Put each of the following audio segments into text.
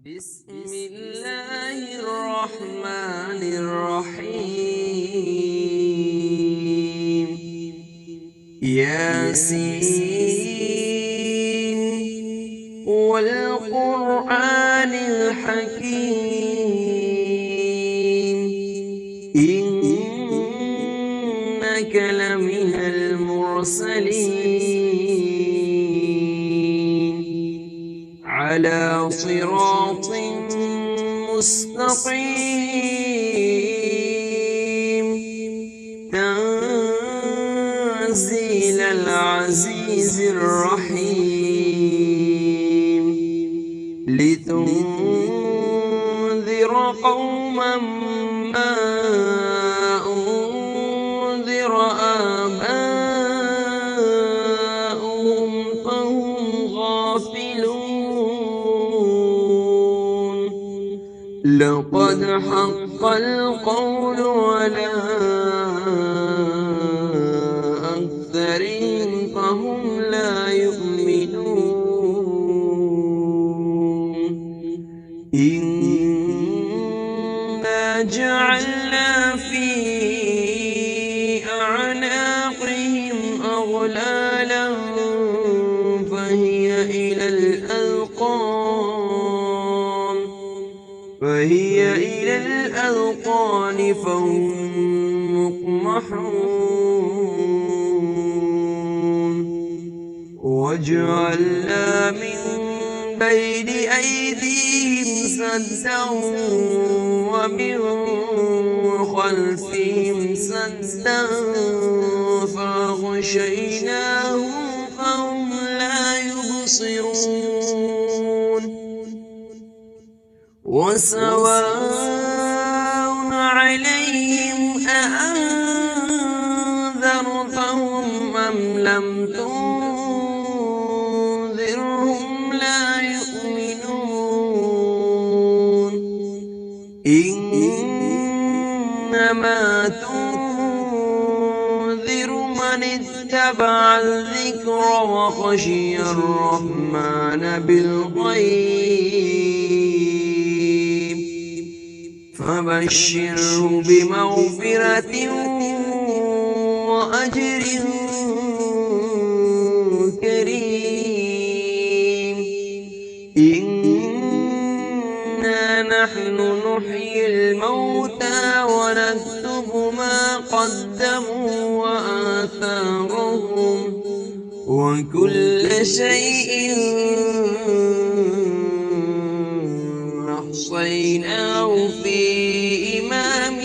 بسم الله الرحمن الرحيم. ياسين والقرآن الحكيم إنك لمن المرسلين على صراط مستقيم تنزيل العزيز الرحيم لتنذر قوما ما أنذر آباؤهم فهم غافلون لقد حق القول على أكثرهم فهم لا يؤمنون إنا جعلنا في أعناقهم أغلالا فهي إلى الأذقان فهم مقمحون وجعلنا من بين أيديهم سدا ومن خلفهم سدا فأغشيناهم فهم لا يبصرون وسواء عليهم أأنذرتهم أم لم تنذرهم لا يؤمنون إنما تنذر من اتبع الذكر وخشي الرحمن بالغيب فبشره بمغفرة وأجر كريم إنا نحن نحيي الموتى ونكتب ما قدموا وآثارهم وكل شيء أحصيناه في إمام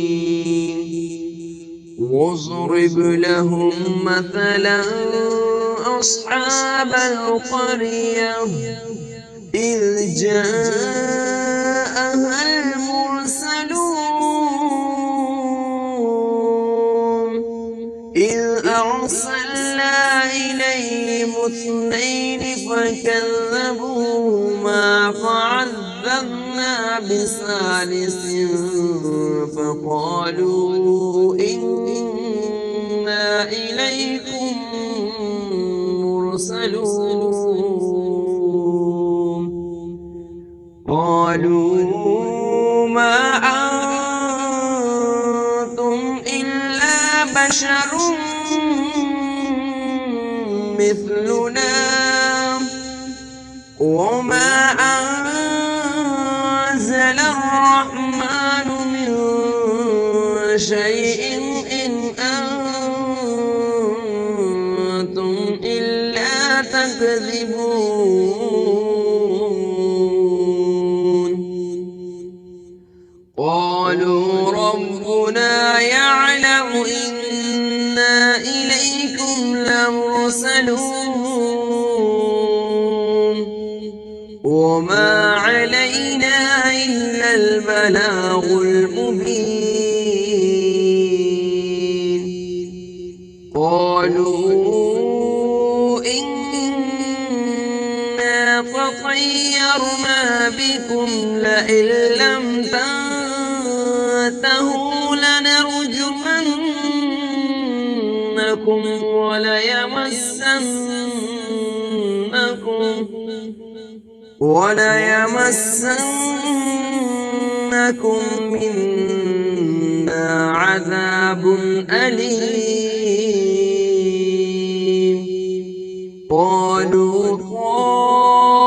مبين واضرب لهم مثلا أصحاب القرية إذ جاءها المرسلون إذ أرسلنا إليهم اثنين فكذبوهما فعززنا بثالث فقالوا إنا إليكم مرسلون قالوا ما أنتم إلا بشر مثلنا وما أنزل الرحمن من شيء إن أنتم إلا تكذبون قالوا ربنا يعلم إنا إليكم لمرسلون وما علينا إلا البلاغ المبين قالوا إنا تطيرنا بكم لئن لم تنتهوا لنرجمنكم وليمسنكم وليمسنكم منا عذاب أليم قالوا طائركم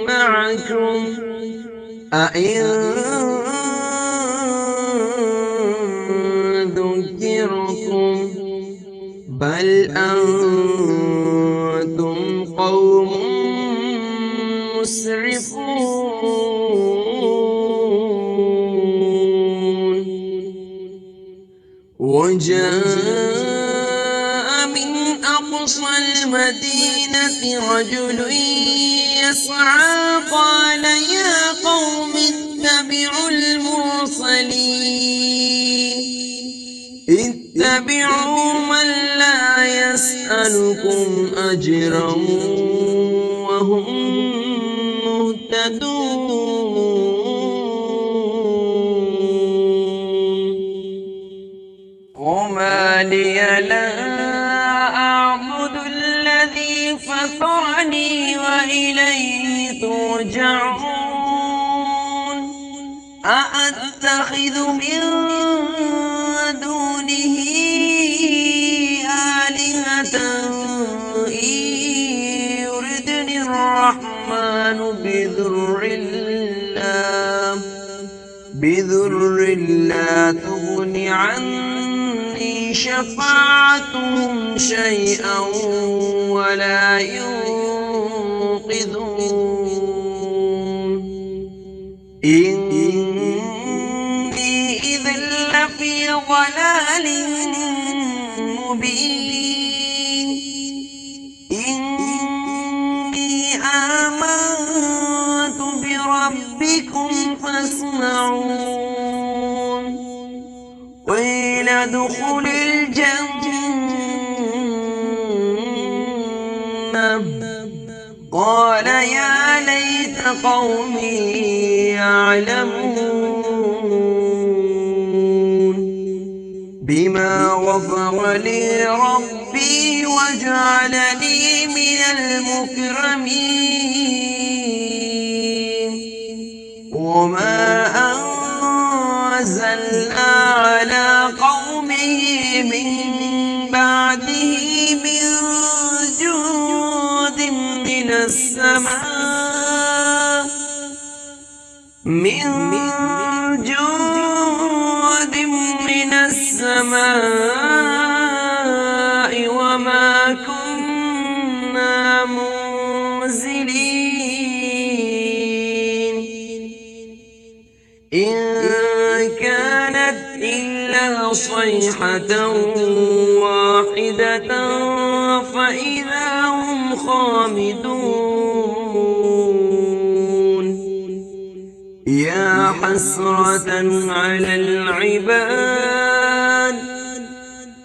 معكم أئن ذكرتم بل أنتم قوم مسرفون وجاء من أقصى المدينة رجل يسعى قال يا قوم اتبعوا المرسلين اتبعوا من لا يسألكم أجرا وهم مهتدون وما لي لا أعبد الذي فطرني وإليه ترجعون أأتخذ من دونه آلهة إن يردني الرحمن بذر لا تغن عني شفاعتهم شيئا ولا ينقذون إني إذا لفي ضلال مبين إني آمنت بربكم فاسمعون قيل ادخل الجنة قال يا ليت قومي يعلمون بما غفر لي ربي وجعلني من المكرمين وما أنزلنا على قومه من بعده من جود من السماء وما كنا منزلين إن كانت إلا صيحة واحدة فإذا هم خامدون يا حسرة على العباد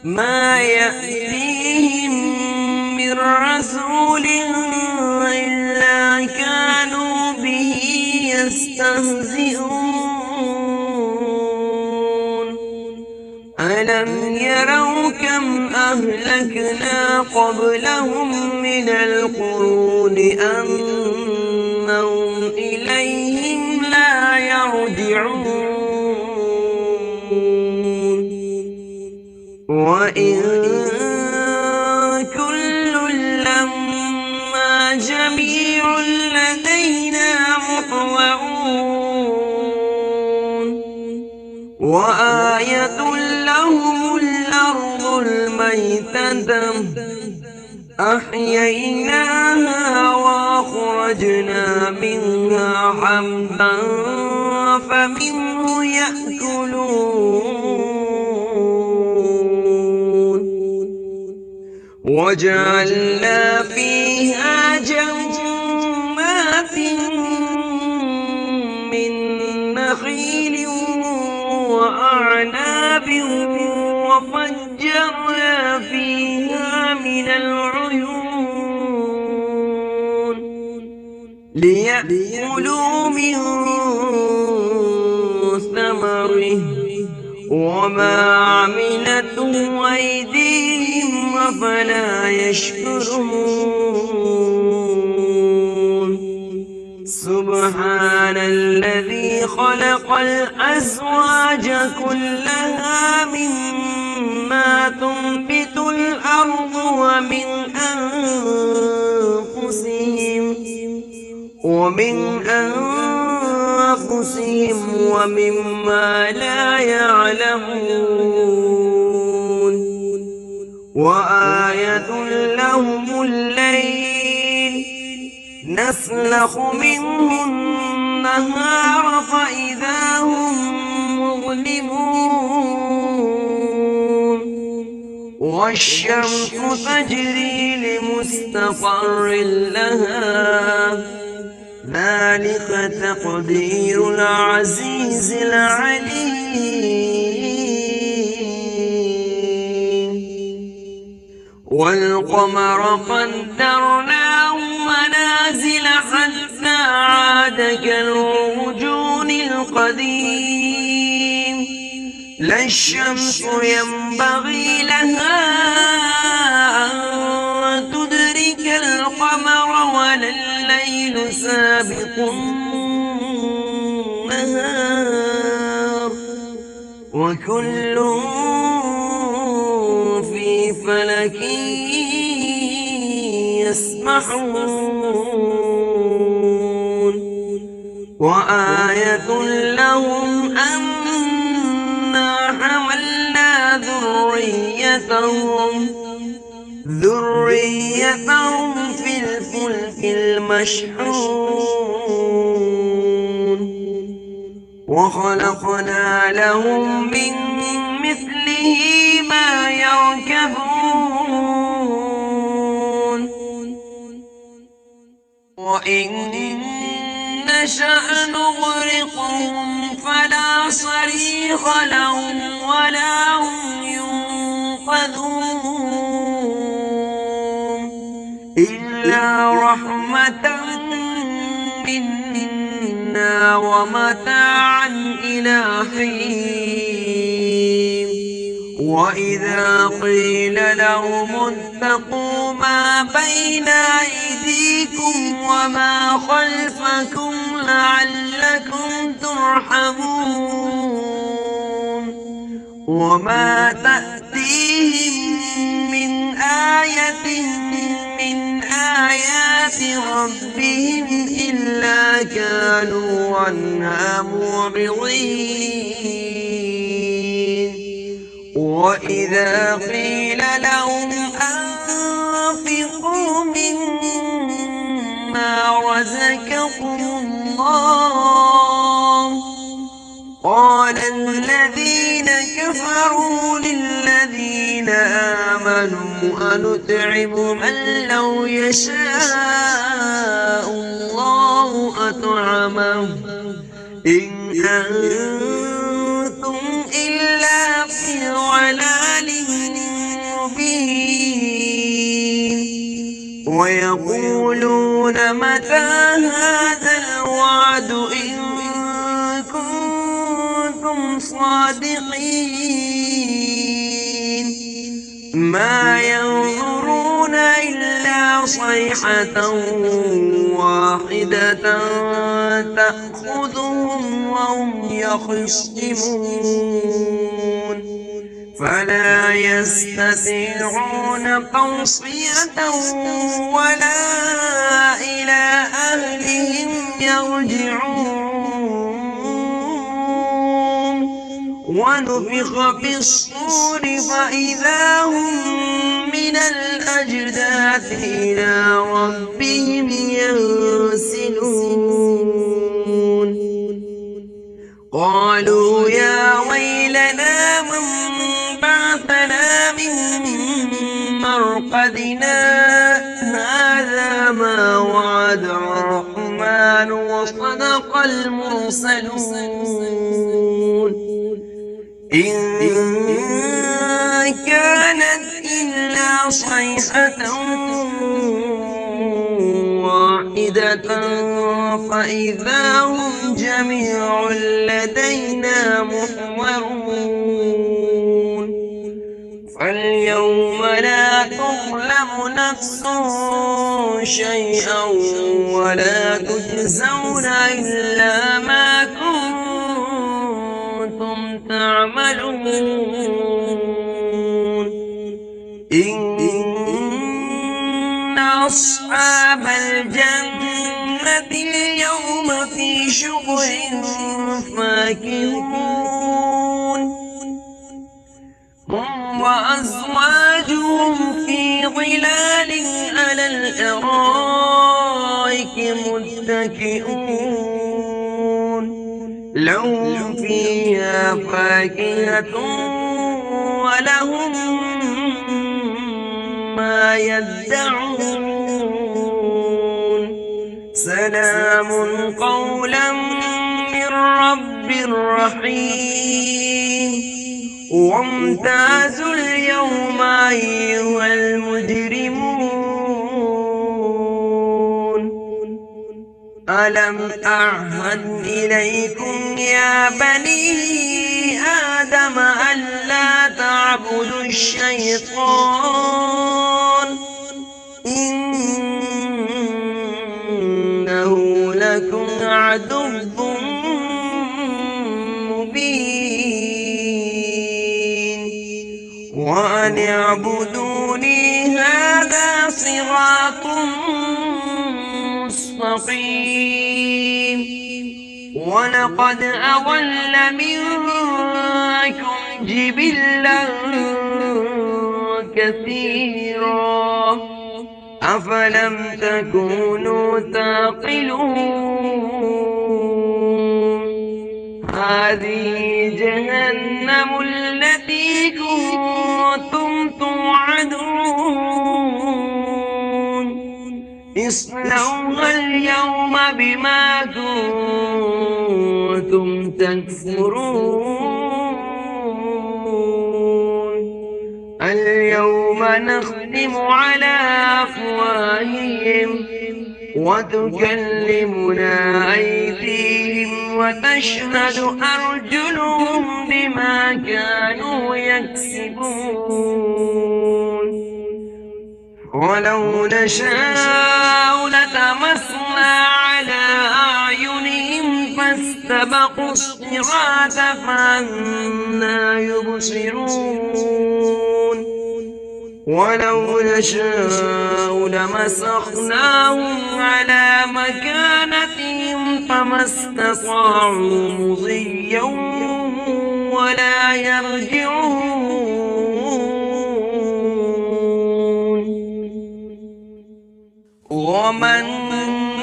ما يأتيهم من رسول إلا كانوا به يستهزئون ألم يروا كم أهلكنا قبلهم من القرون أنهم إليهم لا يرجعون وإن كل لما جميع لدينا محضرون وآية لهم الأرض الميتة أحييناها وأخرجنا منها حبا فمنه يأكلون وجعلنا فيها جنات من نخيل وأعناب وفجرنا فيها من العيون ليأكلوا من ثمره وما عملته أيديهم أفلا يشكرون سبحان الذي خلق الأزواج كلها مما تنبت الأرض ومن أنفسهم ومما لا يعلمون وآية لهم الليل نسلخ منه النهار فإذا هم مظلمون والشمس تجري لمستقر لها ذلك تقدير العزيز العليم والقمر قدرناه منازل حتى عاد كالعرجون القديم لا الشمس ينبغي لها أن تدرك القمر ولا الليل سابق النهار وكل في فلك يسبحون وآية لهم أنا حملنا ذريتهم في الفلك المشحون وخلقنا لهم من مثله ما يركبون وإن نشأ نغرقهم فلا صريخ لهم ولا هم ينقذون إلا رحمة منا ومتاعا إلى حين وإذا قيل لهم اتقوا ما بين أيديكم وما خلفكم لعلكم ترحمون وما تأتيهم من آية من آيات ربهم إلا كانوا عنها معرضين وإذا قيل لهم أنفقوا مما رزقكم الله قال الذين كفروا للذين آمنوا أنطعم من لو يشاء الله أطعمه إن أنتم إلا في ضلال مبين ويقولون متى هذا الوعد إن كنتم صادقين ما ينظرون إلا صيحة واحدة تأخذهم وهم يخصمون فلا يستطيعون توصية ولا إلى أهلهم يرجعون ونفخ في الصور فإذا هم من الأجداث إلى ربهم ينسلون قالوا يا ويلنا من بعثنا من مرقدنا هذا ما وعد الرحمن وصدق المرسلون إن كانت إلا صيحة واحدة فإذا هم جميع لدينا محضرون فاليوم لا لا تظلم نفس شيئا ولا تجزون إلا ما كنتم تعملون إن أصحاب الجنة اليوم في شغل فاكهون هم وأزواجهم في ظلال على الأرائك متكئون لهم فيها فاكهة ولهم ما يدعون سلام قولا من رب رحيم وامتازوا اليوم أيها المجرمون ألم أعهد إليكم يا بني آدم ألا تعبدوا الشيطان إنه لكم عدو وأن اعبدوني هذا صراط مستقيم ولقد أضل منكم جبلا كثيرا أفلم تكونوا تعقلون هذه جهنم التي كنتم توعدون اصلوها اليوم بما كنتم تكفرون اليوم نختم على أفواههم وتكلمنا أيديهم وتشهد أرجلهم بما كانوا يكسبون ولو نشاء لطمسنا على أعينهم فاستبقوا الصراط فأنى يبصرون ولو نشاء لمسخناهم على مكانتهم فما استطاعوا مضيا ولا يرجعون ومن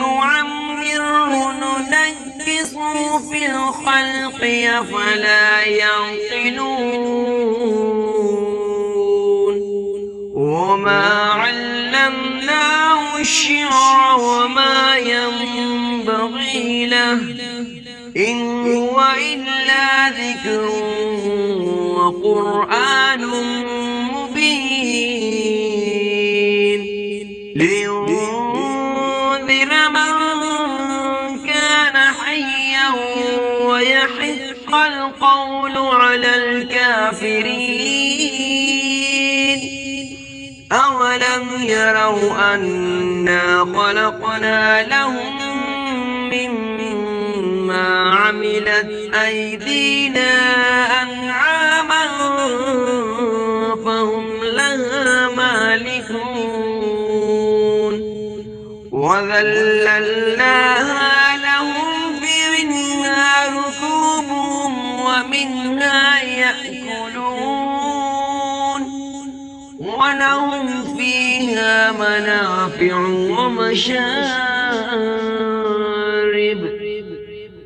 نعمره ننكسه في الخلق أفلا يعقلون وما علمناه الشعر وما ينبغي له إن هو إلا ذكر وقرآن مبين لينذر من كان حيا ويحق القول على الكافرين أولم يروا أنا خلقنا لهم مما عملت أيدينا أنعاما فهم لها مالكون وذللناها لهم فمنها ركوبهم ومنها يأكلون ولهم فيها منافع ومشارب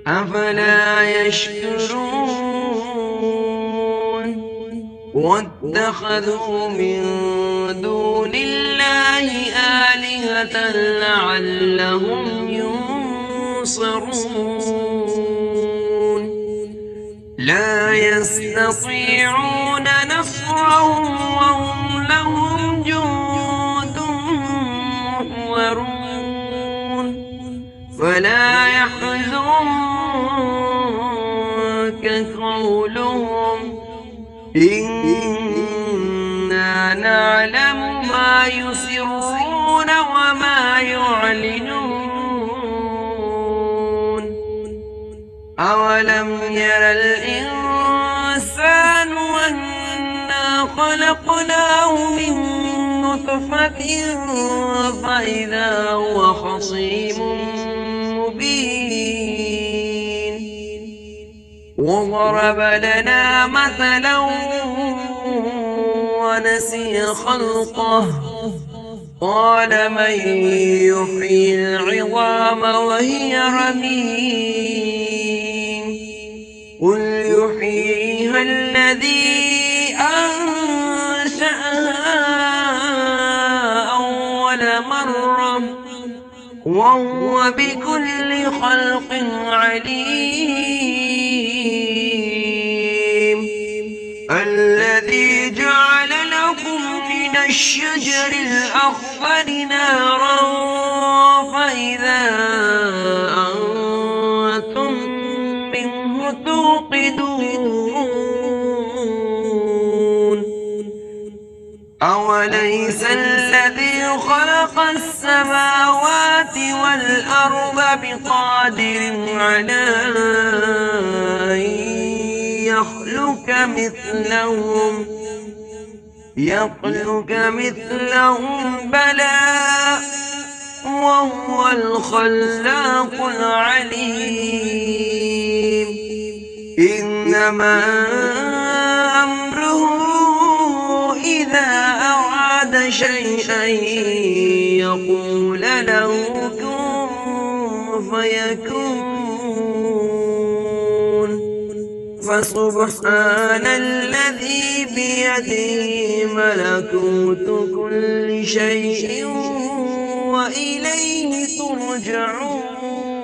أفلا يشكرون واتخذوا من دون الله آلهة لعلهم ينصرون لا يستطيعون نصرهم وهم لهم جند محضرون فلا يحزنك قولهم إنا نعلم ما يسرون وما يعلنون أولم ير الإنسان أنا خلقناه من نطفة فإذا هو خصيم مبين وضرب لنا مثلا ونسي خلقه قال من يحيي العظام وهي رميم قل يحييها الذي أنشأها أول مرة وهو بكل خلق عليم الذي جعل لكم من الشجر الأخضر نارا فإذا أنتم منه توقدون أوليس الذي خلق السماوات والأرض بقادر على أن يخلق مثلهم بلى وهو الخلاق العليم إنما أمره إذا أراد شيئا يقول له كن فيكون فسبحان الذي بيده ملكوت كل شيء وإليه ترجعون.